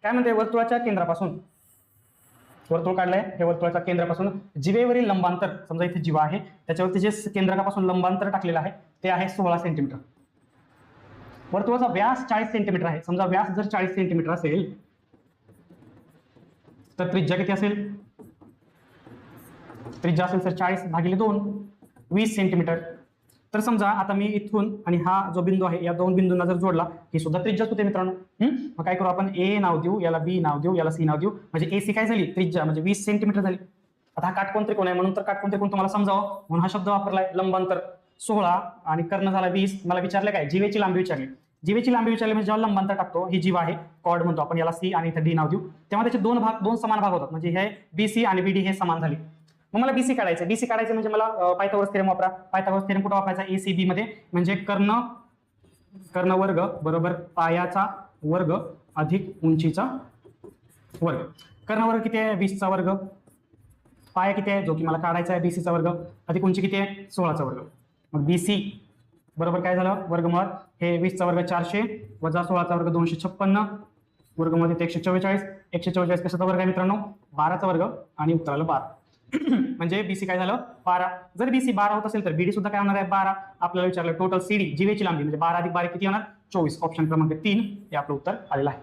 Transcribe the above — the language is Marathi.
काय म्हणते, वर्तुळाच्या केंद्रापासून, वर्तुळ काढलंय, हे वर्तुळाच्या केंद्रापासून जिवेवरील लंबांतर, समजा इथे जीवा आहे त्याच्यावरती जे केंद्रकापासून लंबांतर टाकलेलं आहे ते आहे 16 सेंटीमीटर. वर्तुळाचा व्यास 40 सेंटीमीटर आहे. समजा व्यास जर 40 सेंटीमीटर असेल तर त्रिज्या किती असेल, त्रिज्या असेल तर 40 भागिले 2 20 सेंटीमीटर. तर समजा आता मी इथून आणि हा जो बिंदू आहे या दोन बिंदूंना जर जोडला, ही सुद्धा त्रिज्याच होते मित्रांनो. मग काय करू आपण, ए नाव देऊ, याला बी नाव देऊ, याला सी नाव देऊ, म्हणजे एसी काय झाली, त्रिज्या म्हणजे 20 सेंटीमीटर झाली. आता हा काटकोन त्रिकोण आहे म्हणून तर काटकोन त्रिकोण तुम्हाला समजावं म्हणून हा शब्द वापरलाय. लंबांतर 16 आणि कर्ण झाला 20. मला विचारलं काय, जीवेची लांबी विचारली. जीवेची लांबी विचारली म्हणजे जेव्हा लंबांतर टाकतो, ही जीवा आहे, कॉर्ड म्हणतो आपण याला, सी आणि इथे डी नाव देऊ, तेव्हा त्याचे दोन समान भाग होतात. म्हणजे हे बीसी आणि बीडी हे समान झाले. मग मला बीसी काढायचं. बीसी काढायचं म्हणजे मला पायथागोरस थेरम वापरा. पायथागोरस थेरम कुठं वापरायचा, एसीबी मध्ये, म्हणजे कर्ण वर्ग बरोबर पायाचा वर्ग अधिक उंचीचा वर्ग. कर्ण वर्ग किती आहे, 20चा वर्ग. पाया किती आहे, जो की मला काढायचा आहे, बीसीचा वर्ग, अधिक उंची किती आहे, 16चा वर्ग. मग बीसी बरोबर काय झालं, वर्गमुळात हे 20चा वर्ग 400 वजा 16चा वर्ग 256 वर्गमध्ये 144. 144 कशाचा वर्ग आहे मित्रांनो, 12चा वर्ग आणि उत्तराला 12. म्हणजे बीसी काय झालं, 12. जर बीसी 12 होत असेल तर बीडी सुद्धा काय होणार आहे, 12. आपल्याला विचारलं टोटल सीडी जीवेची लांबी म्हणजे 12 अधिक 12 किती होणार, 24. ऑप्शन क्रमांक 3 हे आपलं उत्तर आलेलं आहे.